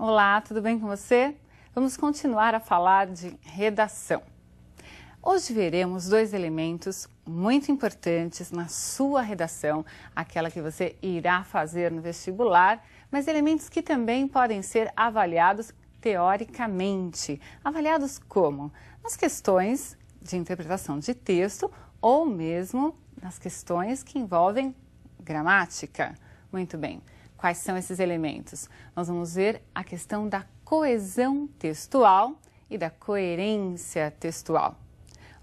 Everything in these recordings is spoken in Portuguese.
Olá, tudo bem com você? Vamos continuar a falar de redação. Hoje veremos dois elementos muito importantes na sua redação, aquela que você irá fazer no vestibular, mas elementos que também podem ser avaliados teoricamente. Avaliados como? Nas questões de interpretação de texto ou mesmo nas questões que envolvem gramática. Muito bem. Quais são esses elementos? Nós vamos ver a questão da coesão textual e da coerência textual.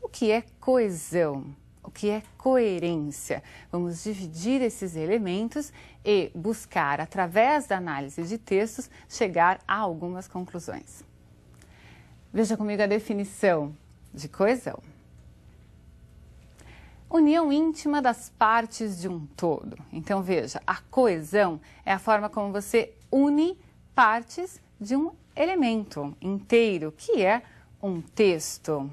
O que é coesão? O que é coerência? Vamos dividir esses elementos e buscar, através da análise de textos, chegar a algumas conclusões. Veja comigo a definição de coesão. União íntima das partes de um todo. Então veja, a coesão é a forma como você une partes de um elemento inteiro, que é um texto.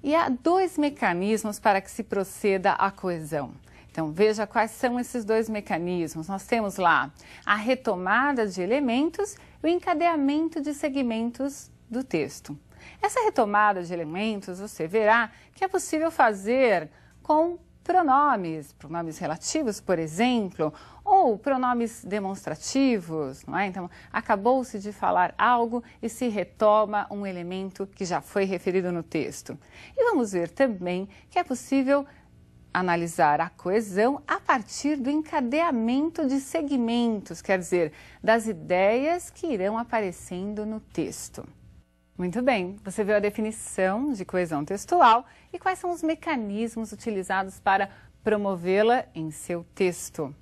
E há dois mecanismos para que se proceda à coesão. Então veja quais são esses dois mecanismos. Nós temos lá a retomada de elementos e o encadeamento de segmentos do texto. Essa retomada de elementos, você verá que é possível fazer com pronomes relativos, por exemplo, ou pronomes demonstrativos, não é? Então, acabou-se de falar algo e se retoma um elemento que já foi referido no texto. E vamos ver também que é possível analisar a coesão a partir do encadeamento de segmentos, quer dizer, das ideias que irão aparecendo no texto. Muito bem, você viu a definição de coesão textual e quais são os mecanismos utilizados para promovê-la em seu texto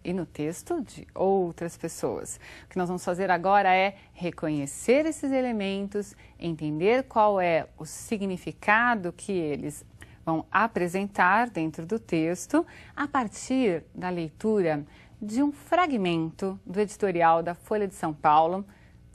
e no texto de outras pessoas. O que nós vamos fazer agora é reconhecer esses elementos, entender qual é o significado que eles vão apresentar dentro do texto a partir da leitura de um fragmento do editorial da Folha de São Paulo,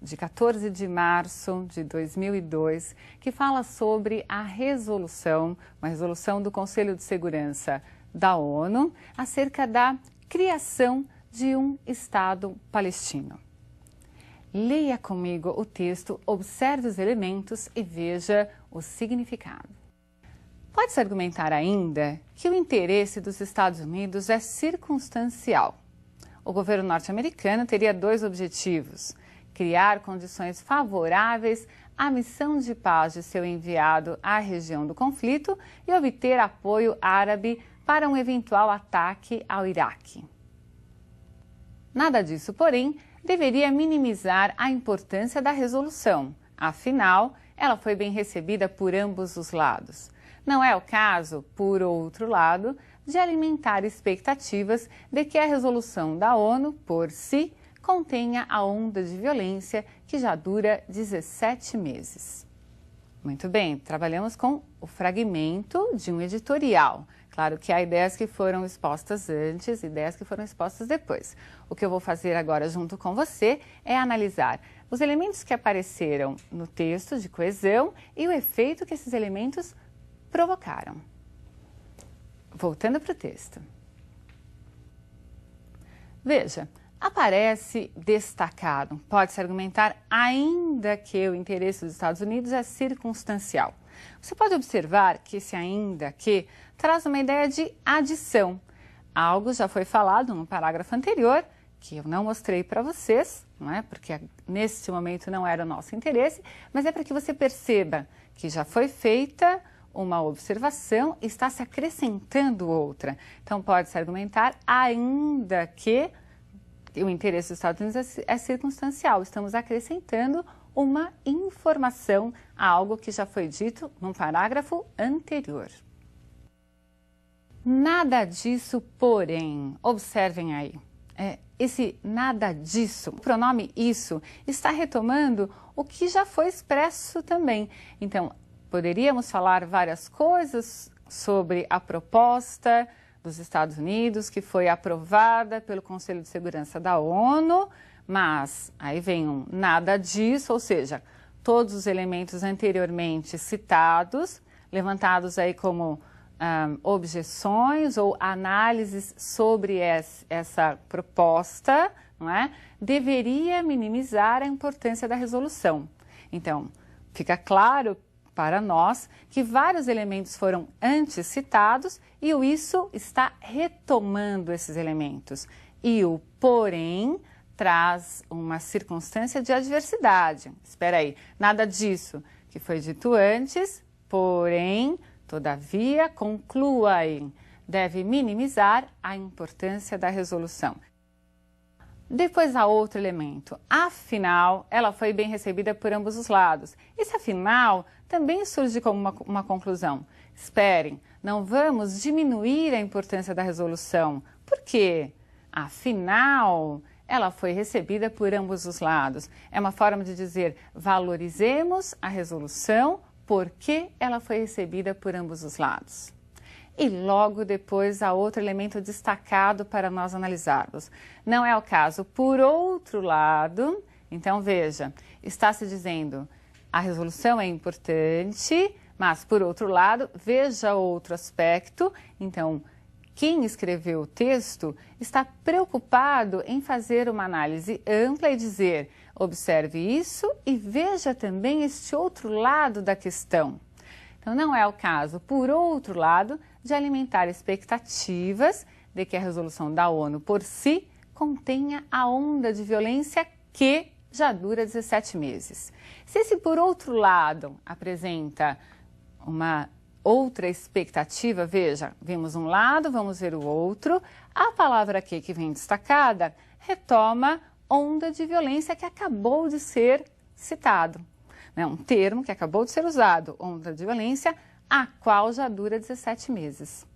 de 14 de março de 2002, que fala sobre a resolução, uma resolução do Conselho de Segurança da ONU, acerca da criação de um Estado palestino. Leia comigo o texto, observe os elementos e veja o significado. Pode-se argumentar ainda que o interesse dos Estados Unidos é circunstancial. O governo norte-americano teria dois objetivos: criar condições favoráveis à missão de paz de seu enviado à região do conflito e obter apoio árabe para um eventual ataque ao Iraque. Nada disso, porém, deveria minimizar a importância da resolução. Afinal, ela foi bem recebida por ambos os lados. Não é o caso, por outro lado, de alimentar expectativas de que a resolução da ONU, por si, contenha a onda de violência que já dura 17 meses. Muito bem, trabalhamos com o fragmento de um editorial. Claro que há ideias que foram expostas antes, ideias que foram expostas depois. O que eu vou fazer agora junto com você é analisar os elementos que apareceram no texto de coesão e o efeito que esses elementos provocaram. Voltando para o texto. Veja, aparece destacado. Pode-se argumentar ainda que o interesse dos Estados Unidos é circunstancial. Você pode observar que esse ainda que traz uma ideia de adição. Algo já foi falado no parágrafo anterior, que eu não mostrei para vocês, não é? Porque neste momento não era o nosso interesse, mas é para que você perceba que já foi feita uma observação e está se acrescentando outra. Então pode-se argumentar ainda que o interesse dos Estados Unidos é circunstancial. Estamos acrescentando uma informação a algo que já foi dito num parágrafo anterior. Nada disso, porém, observem aí, esse nada disso, o pronome isso, está retomando o que já foi expresso também. Então, poderíamos falar várias coisas sobre a proposta dos Estados Unidos, que foi aprovada pelo Conselho de Segurança da ONU, mas aí vem um nada disso, ou seja, todos os elementos anteriormente citados, levantados aí como objeções ou análises sobre essa proposta, não é? Deveria minimizar a importância da resolução. Então, fica claro para nós que vários elementos foram antes citados e o isso está retomando esses elementos. E o porém traz uma circunstância de adversidade. Espera aí, nada disso que foi dito antes, porém, todavia, conclua em, deve minimizar a importância da resolução. Depois há outro elemento, afinal, ela foi bem recebida por ambos os lados. Esse afinal também surge como uma conclusão. Esperem, não vamos diminuir a importância da resolução. Por quê? Afinal, ela foi recebida por ambos os lados. É uma forma de dizer, valorizemos a resolução porque ela foi recebida por ambos os lados. E logo depois há outro elemento destacado para nós analisarmos. Não é o caso. Por outro lado, então veja, está se dizendo a resolução é importante, mas por outro lado, veja outro aspecto. Então, quem escreveu o texto está preocupado em fazer uma análise ampla e dizer, observe isso e veja também este outro lado da questão. Então, não é o caso, por outro lado, de alimentar expectativas de que a resolução da ONU por si contenha a onda de violência que já dura 17 meses. Se esse, por outro lado, apresenta uma outra expectativa, veja, vimos um lado, vamos ver o outro, a palavra aqui que vem destacada retoma onda de violência que acabou de ser citado. Um termo que acabou de ser usado, onda de violência, a qual já dura 17 meses.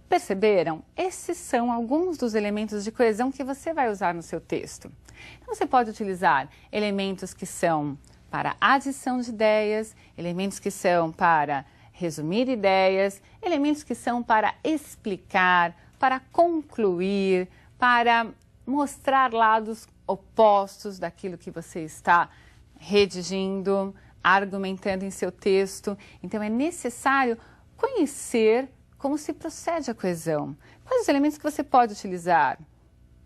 Perceberam? Esses são alguns dos elementos de coesão que você vai usar no seu texto. Então, você pode utilizar elementos que são para adição de ideias, elementos que são para resumir ideias, elementos que são para explicar, para concluir, para mostrar lados opostos daquilo que você está redigindo, argumentando em seu texto. Então, é necessário conhecer como se procede a coesão. Quais os elementos que você pode utilizar?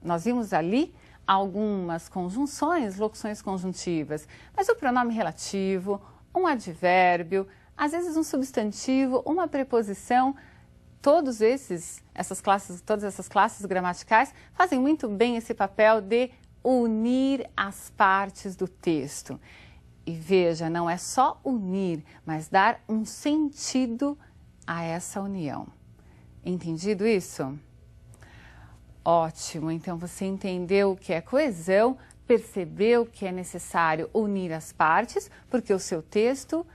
Nós vimos ali algumas conjunções, locuções conjuntivas, mas o pronome relativo, um advérbio, às vezes um substantivo, uma preposição, todas essas classes gramaticais fazem muito bem esse papel de unir as partes do texto. E veja, não é só unir, mas dar um sentido a essa união. Entendido isso? Ótimo, então você entendeu o que é coesão, percebeu que é necessário unir as partes, porque o seu texto,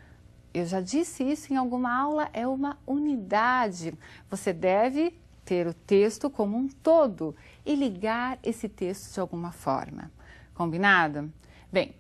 eu já disse isso em alguma aula, é uma unidade. Você deve ter o texto como um todo e ligar esse texto de alguma forma. Combinado? Bem,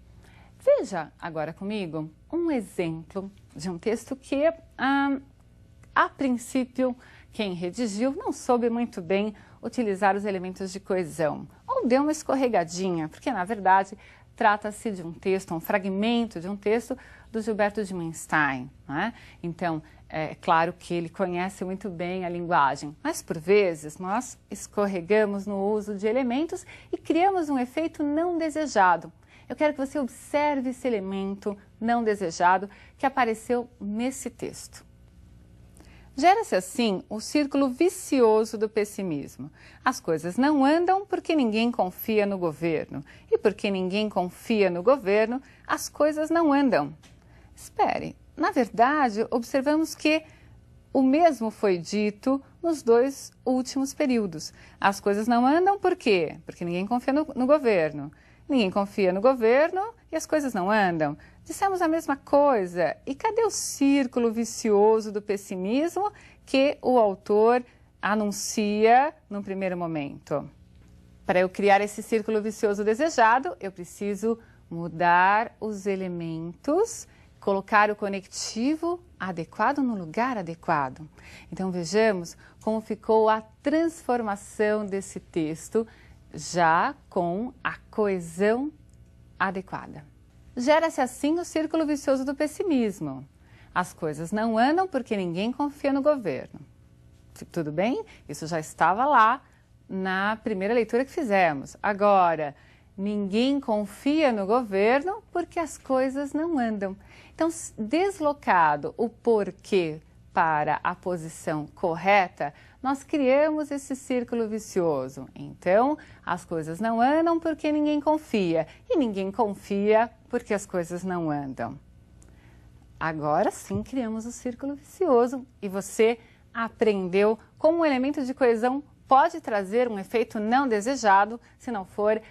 veja agora comigo um exemplo de um texto que, a princípio, quem redigiu não soube muito bem utilizar os elementos de coesão, ou deu uma escorregadinha, porque na verdade trata-se de um texto, um fragmento de um texto do Gilberto de Menstein, né? Então, é claro que ele conhece muito bem a linguagem, mas por vezes nós escorregamos no uso de elementos e criamos um efeito não desejado. Eu quero que você observe esse elemento não desejado que apareceu nesse texto. Gera-se assim o círculo vicioso do pessimismo. As coisas não andam porque ninguém confia no governo. E porque ninguém confia no governo, as coisas não andam. Espere, na verdade, observamos que o mesmo foi dito nos dois últimos períodos. As coisas não andam por quê? Porque ninguém confia no governo. Ninguém confia no governo e as coisas não andam. Dissemos a mesma coisa. E cadê o círculo vicioso do pessimismo que o autor anuncia no primeiro momento? Para eu criar esse círculo vicioso desejado, eu preciso mudar os elementos, colocar o conectivo adequado no lugar adequado. Então vejamos como ficou a transformação desse texto já com a coesão adequada. Gera-se assim o círculo vicioso do pessimismo. As coisas não andam porque ninguém confia no governo. Tudo bem? Isso já estava lá na primeira leitura que fizemos. Agora, ninguém confia no governo porque as coisas não andam. Então, deslocado o porquê para a posição correta, nós criamos esse círculo vicioso. Então, as coisas não andam porque ninguém confia. E ninguém confia porque as coisas não andam. Agora sim criamos o círculo vicioso e você aprendeu como o elemento de coesão pode trazer um efeito não desejado se não for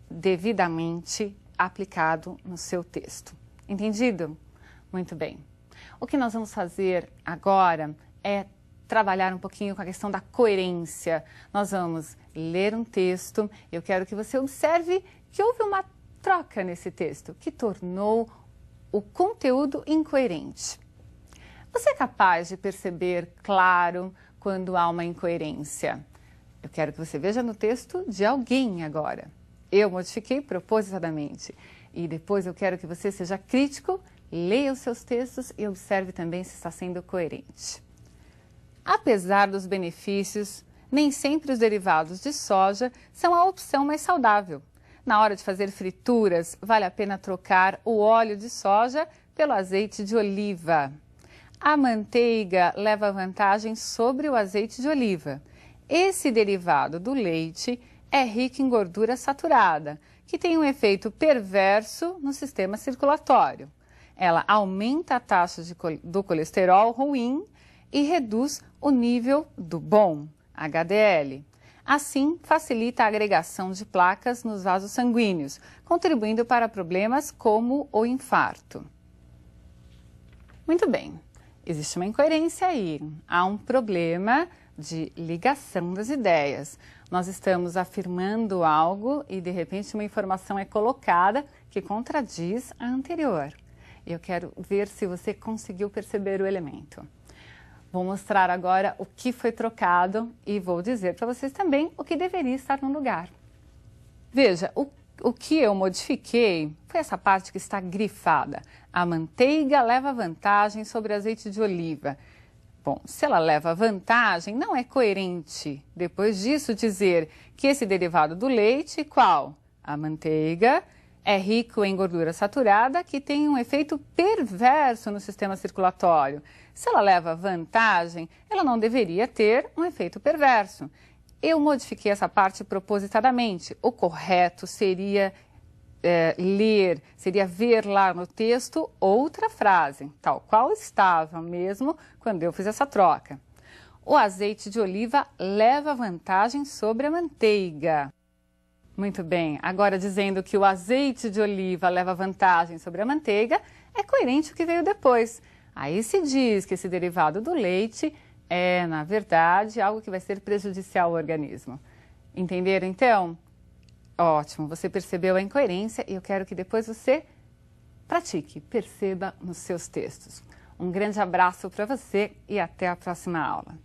devidamente aplicado no seu texto. Entendido? Muito bem. O que nós vamos fazer agora é trabalhar um pouquinho com a questão da coerência. Nós vamos ler um texto. Eu quero que você observe que houve uma troca nesse texto que tornou o conteúdo incoerente. Você é capaz de perceber, claro, quando há uma incoerência? Eu quero que você veja no texto de alguém agora. Eu modifiquei propositadamente. E depois eu quero que você seja crítico, leia os seus textos e observe também se está sendo coerente. Apesar dos benefícios, nem sempre os derivados de soja são a opção mais saudável. Na hora de fazer frituras, vale a pena trocar o óleo de soja pelo azeite de oliva. A manteiga leva vantagem sobre o azeite de oliva. Esse derivado do leite é rico em gordura saturada, que tem um efeito perverso no sistema circulatório. Ela aumenta a taxa do colesterol ruim e reduz o nível do bom, HDL. Assim, facilita a agregação de placas nos vasos sanguíneos, contribuindo para problemas como o infarto. Muito bem, existe uma incoerência aí. Há um problema de ligação das ideias. Nós estamos afirmando algo e, de repente, uma informação é colocada que contradiz a anterior. Eu quero ver se você conseguiu perceber o elemento. Vou mostrar agora o que foi trocado e vou dizer para vocês também o que deveria estar no lugar. Veja, o que eu modifiquei foi essa parte que está grifada. A manteiga leva vantagem sobre azeite de oliva. Bom, se ela leva vantagem, não é coerente. Depois disso, dizer que esse derivado do leite, qual? A manteiga, é rico em gordura saturada, que tem um efeito perverso no sistema circulatório. Se ela leva vantagem, ela não deveria ter um efeito perverso. Eu modifiquei essa parte propositadamente. O correto seria seria ver lá no texto outra frase, tal qual estava mesmo quando eu fiz essa troca. O azeite de oliva leva vantagem sobre a manteiga. Muito bem, agora dizendo que o azeite de oliva leva vantagem sobre a manteiga, é coerente o que veio depois. Aí se diz que esse derivado do leite é, na verdade, algo que vai ser prejudicial ao organismo. Entenderam então? Ótimo, você percebeu a incoerência e eu quero que depois você pratique, perceba nos seus textos. Um grande abraço para você e até a próxima aula.